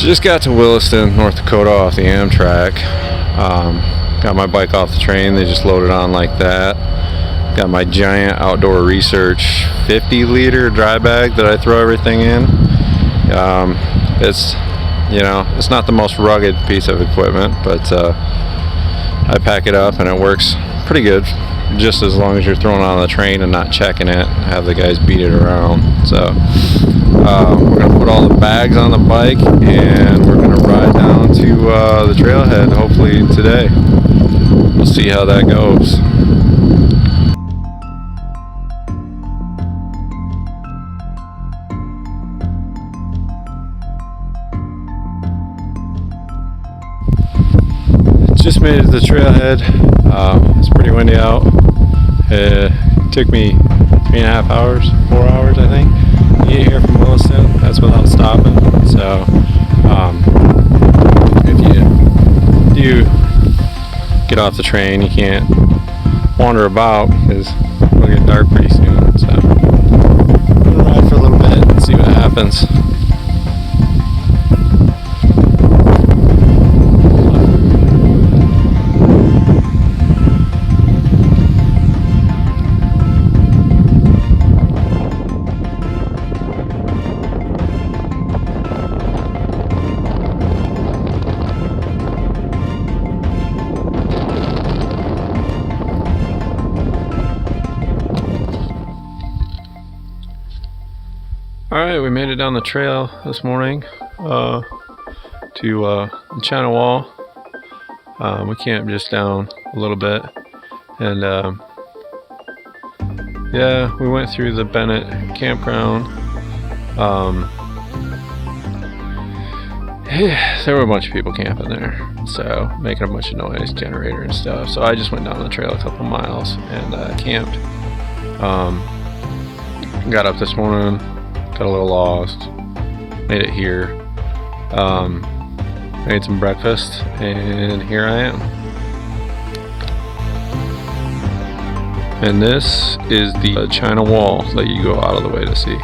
Just got to Williston, North Dakota off the Amtrak. Got my bike off the train. They just loaded on like that. Got my giant Outdoor Research 50-liter dry bag that I throw everything in. It's not the most rugged piece of equipment, but I pack it up and it works pretty good, just as long as you're throwing it on the train and not checking it, have the guys beat it around. So we're going to put all the bags on the bike and we're going to ride down to the trailhead hopefully today. We'll see how that goes. Just made it to the trailhead. It's pretty windy out. It took me 3.5 hours, 4 hours I think, to get here from Williston. That's without stopping. So if you do get off the train, you can't wander about because it'll get dark pretty soon. So we'll ride for a little bit and see what happens. Alright, we made it down the trail this morning to the China Wall. We camped just down a little bit, and yeah, we went through the Bennett campground. There were a bunch of people camping there, so making a bunch of noise, generator and stuff. So I just went down the trail a couple miles and camped. Got up this morning. Got a little lost, made it here, made some breakfast, and here I am. And this is the China Wall that you go out of the way to see.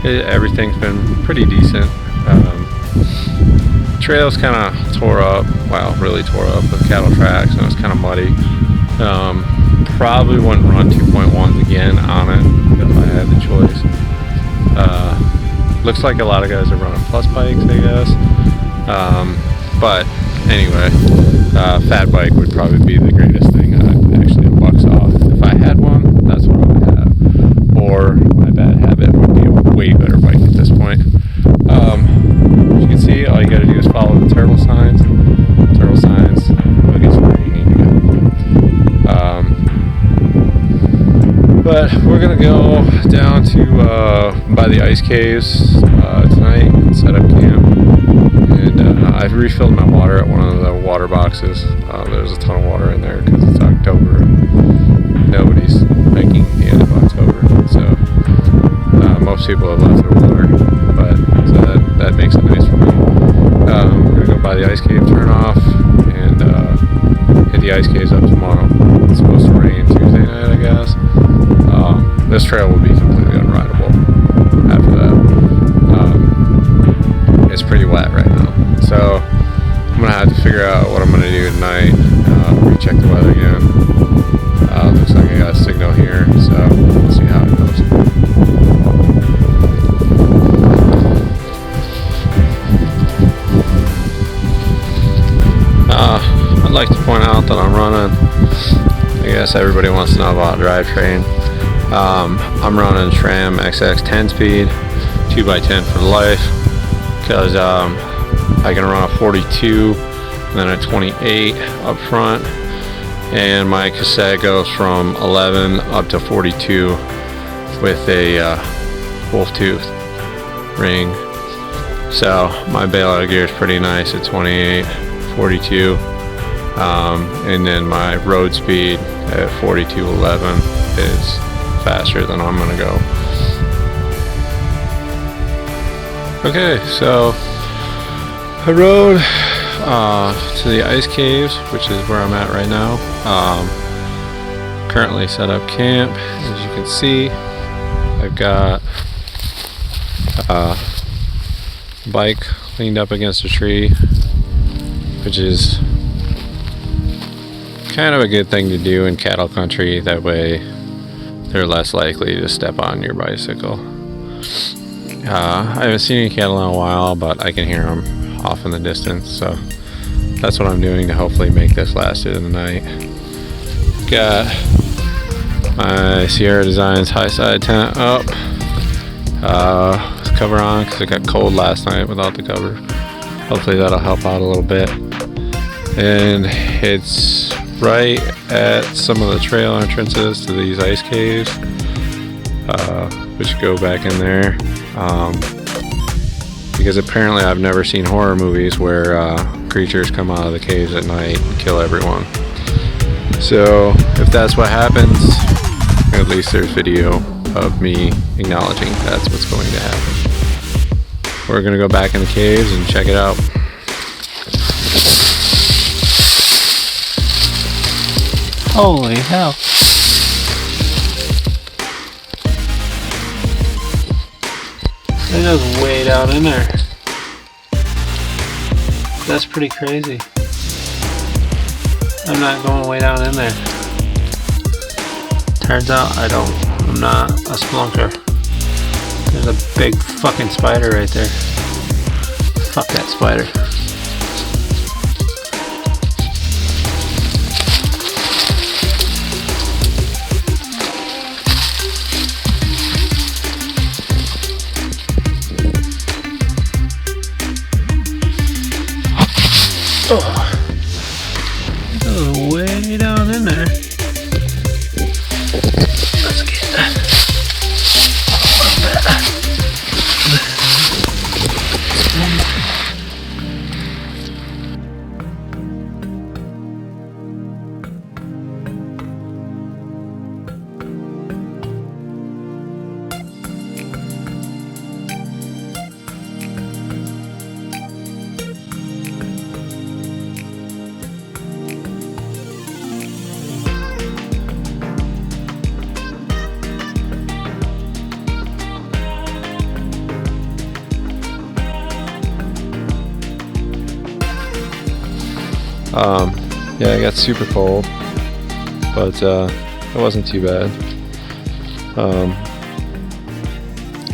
Everything's been pretty decent. Trails kind of tore up, well, really tore up with cattle tracks, and it was kind of muddy. Probably wouldn't run 2.1s again on it if I had the choice. Looks like a lot of guys are running plus bikes, I guess. But anyway, fat bike would probably be the greatest thing. Actually, a bucks off. If I had one, that's what I would have. Or my bad habit would be a way better bike. But we're gonna go down to by the ice caves tonight and set up camp. And I've refilled my water at one of the water boxes. There's a ton of water in there because it's October and nobody's hiking the end of October. So most people have left their water, but so that makes it nice for me. We're gonna go by the ice cave, turn off, and hit the ice caves up tomorrow. It's supposed to rain Tuesday night, I guess. This trail will be completely unrideable after that. It's pretty wet right now, so I'm gonna have to figure out what I'm gonna do tonight. Recheck the weather again. Looks like I got a signal here, so we'll see how it goes. I'd like to point out that I'm running, I guess everybody wants to know about drivetrain. I'm running SRAM XX 10 speed, 2x10 for life, because I can run a 42 and then a 28 up front, and my cassette goes from 11 up to 42 with a wolf tooth ring. So my bailout gear is pretty nice at 28, 42, and then my road speed at 42.11 is faster than I'm gonna go. Okay, so I rode to the ice caves, which is where I'm at right now. Currently set up camp. As you can see, I've got a bike leaned up against a tree, which is kind of a good thing to do in cattle country. That way they're less likely to step on your bicycle. I haven't seen any cattle in a while, but I can hear them off in the distance, so that's what I'm doing to hopefully make this last through the night. Got my Sierra Designs high side tent up. With cover on because it got cold last night without the cover. Hopefully that'll help out a little bit. And it's right at some of the trail entrances to these ice caves, which go back in there. Because apparently I've never seen horror movies where creatures come out of the caves at night and kill everyone. So if that's what happens, at least there's video of me acknowledging that's what's going to happen. We're gonna go back in the caves and check it out. Holy hell. They're just way down in there. That's pretty crazy. I'm not going way down in there. Turns out I'm not a splunker. There's a big fucking spider right there. Fuck that spider. Oh, that was way down in there. Let's get a little bit. Yeah, it got super cold, but it wasn't too bad.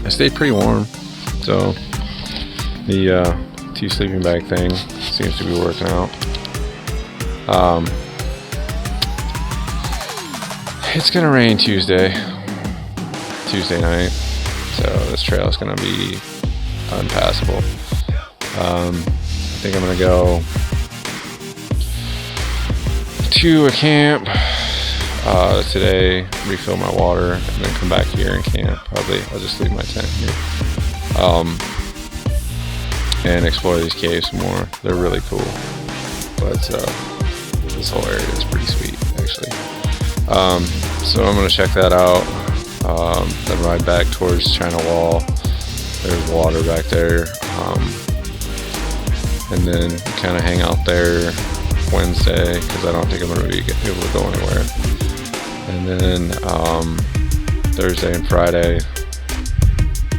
I stayed pretty warm, so the 2 sleeping bag thing seems to be working out. It's gonna rain Tuesday night, so this trail is gonna be unpassable. I think I'm gonna go to a camp Today, refill my water, and then come back here and camp. Probably I'll just leave my tent here. And explore these caves some more. They're really cool. But this whole area is pretty sweet, actually. So I'm going to check that out. Then ride back towards China Wall. There's water back there. And then kind of hang out there Wednesday, because I don't think I'm going to be able to go anywhere. And then Thursday and Friday,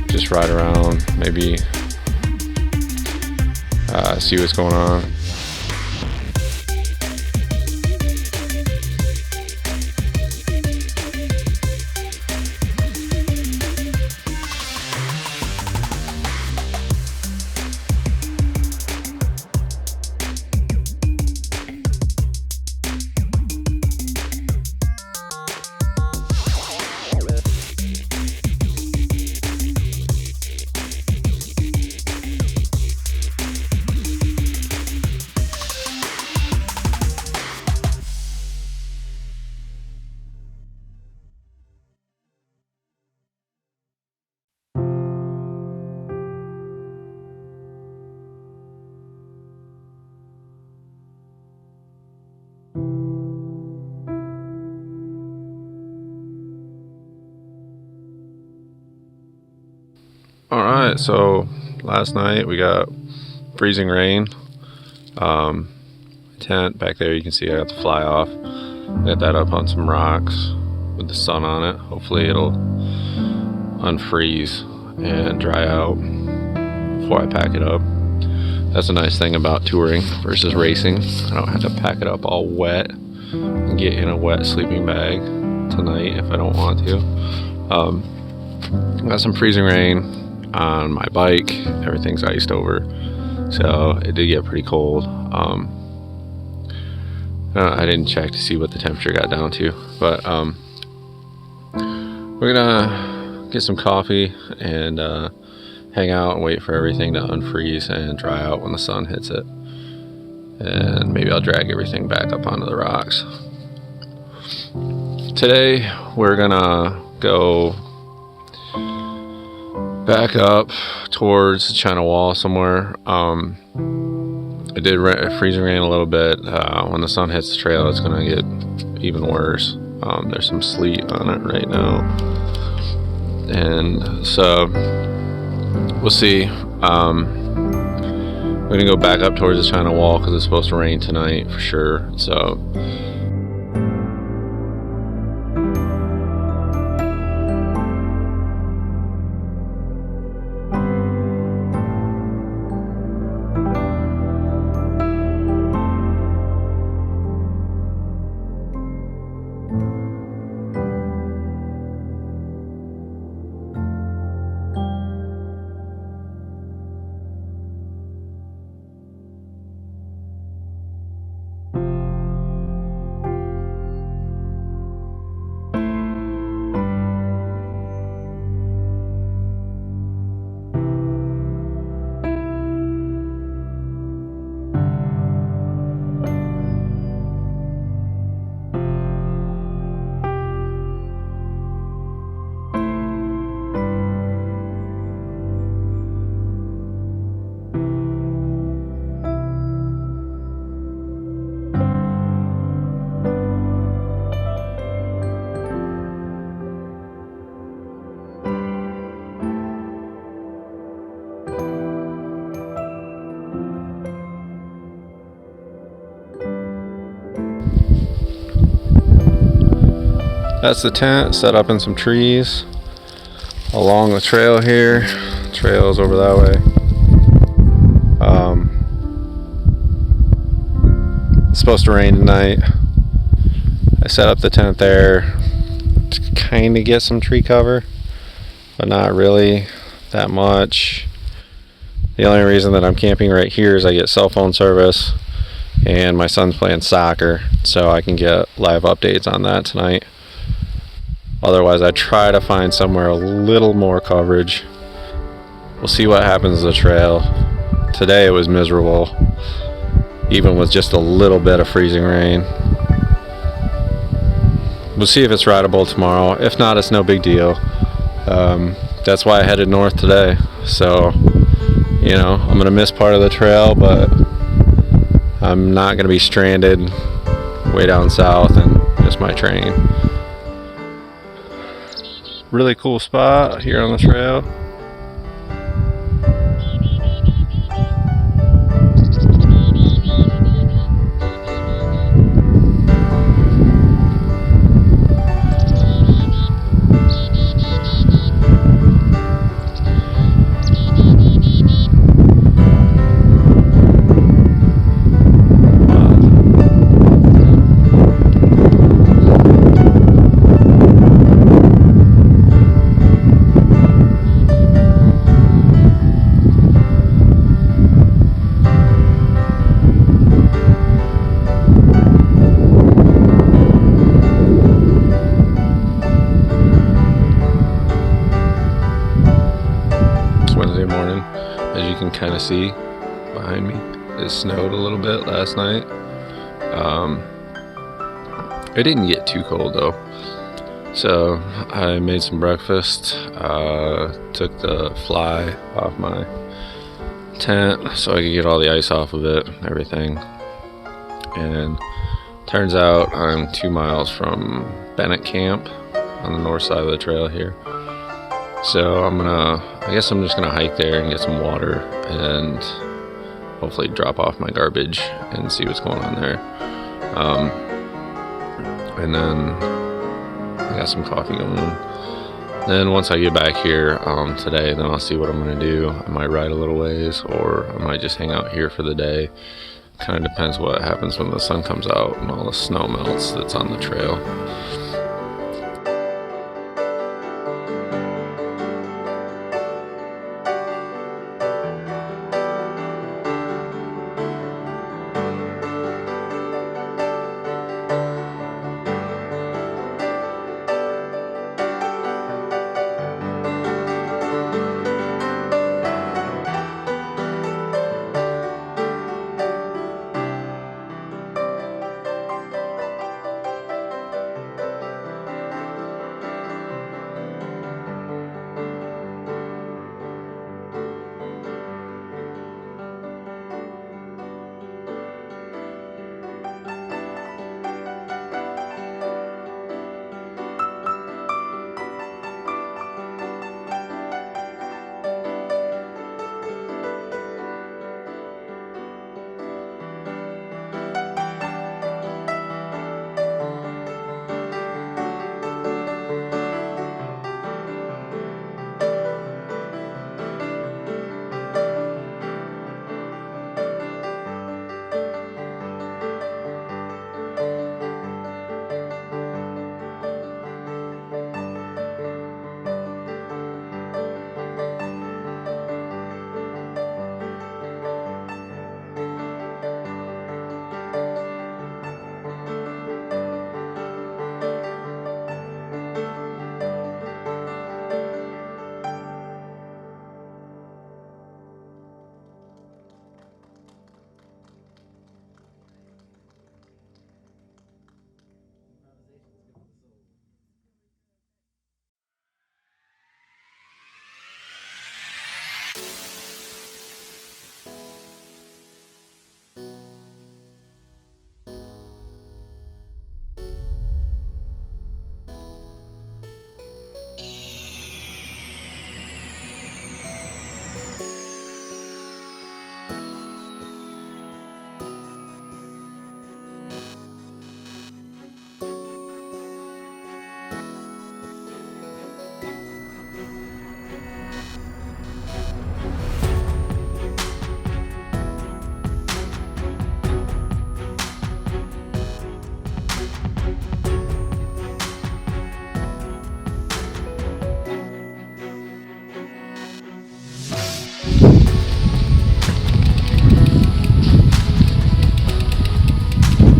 just ride around, maybe see what's going on. Alright, so last night we got freezing rain. Tent back there, you can see I got the fly off. Got that up on some rocks with the sun on it. Hopefully it'll unfreeze and dry out before I pack it up. That's a nice thing about touring versus racing. I don't have to pack it up all wet and get in a wet sleeping bag tonight if I don't want to. Got some freezing rain on my bike. Everything's iced over, so it did get pretty cold. I didn't check to see what the temperature got down to, but we're gonna get some coffee and hang out and wait for everything to unfreeze and dry out when the sun hits it, and maybe I'll drag everything back up onto the rocks. Today we're gonna go back up towards China Wall somewhere. It did freezing rain a little bit. When the sun hits the trail, it's gonna get even worse. There's some sleet on it right now, and so we'll see. We're gonna go back up towards the China Wall because it's supposed to rain tonight for sure. So that's the tent set up in some trees along the trail here. Trail's over that way. It's supposed to rain tonight. I set up the tent there to kind of get some tree cover, but not really that much. The only reason that I'm camping right here is I get cell phone service, and my son's playing soccer, so I can get live updates on that tonight. Otherwise, I try to find somewhere a little more coverage. We'll see what happens to the trail. Today it was miserable, even with just a little bit of freezing rain. we'll see if it's rideable tomorrow. If not, it's no big deal. That's why I headed north today. So, you know, I'm gonna miss part of the trail, but I'm not gonna be stranded way down south and miss my train. Really cool spot here on the trail. Wednesday morning, as you can kind of see behind me, it snowed a little bit last night. It didn't get too cold though, so I made some breakfast, took the fly off my tent so I could get all the ice off of it and everything, and turns out I'm 2 miles from Bennett Camp on the north side of the trail here. So I guess I'm just gonna hike there and get some water and hopefully drop off my garbage and see what's going on there. And then I got some coffee going. Then once I get back here today, then I'll see what I'm gonna do. I might ride a little ways, or I might just hang out here for the day. Kind of depends what happens when the sun comes out and all the snow melts that's on the trail.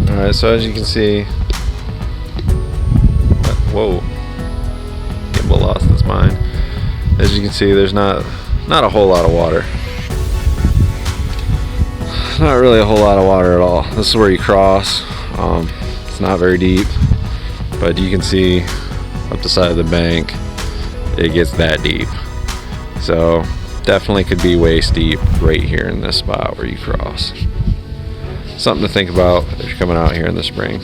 Alright, so as you can see, whoa, gimbal lost its mind. As you can see, there's not a whole lot of water. Not really a whole lot of water at all. This is where you cross. It's not very deep. but you can see up the side of the bank it gets that deep. So definitely could be waist deep right here in this spot where you cross. Something to think about if you're coming out here in the spring.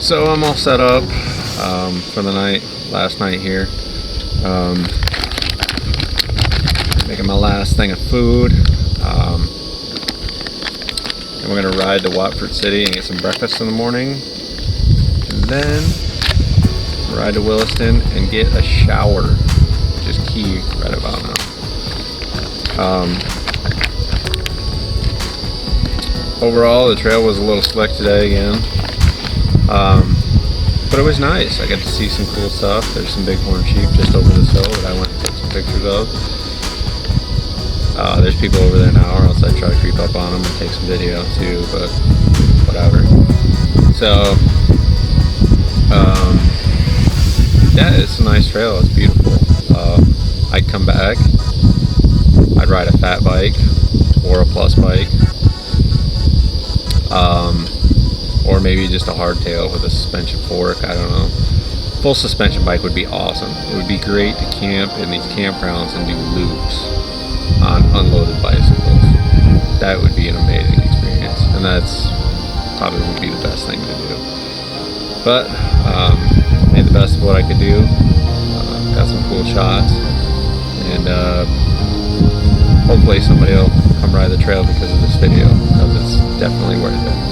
So I'm all set up for the night, last night here. Making my last thing of food. And we're gonna ride to Watford City and get some breakfast in the morning. And then ride to Williston and get a shower, which is key right about now. Overall, the trail was a little slick today again. But it was nice. I got to see some cool stuff. There's some bighorn sheep just over this hill that I went and took some pictures of. There's people over there now, or else I'd try to creep up on them and take some video too, but whatever. So, yeah, it's a nice trail. It's beautiful. I'd come back. I'd ride a fat bike or a plus bike. Or maybe just a hardtail with a suspension fork. I don't know. Full suspension bike would be awesome. It would be great to camp in these campgrounds and do loops on unloaded bicycles. That would be an amazing experience, and that's probably would be the best thing to do. But made the best of what I could do. Got some cool shots, and hopefully somebody will come ride the trail because of this video, because it's definitely worth it.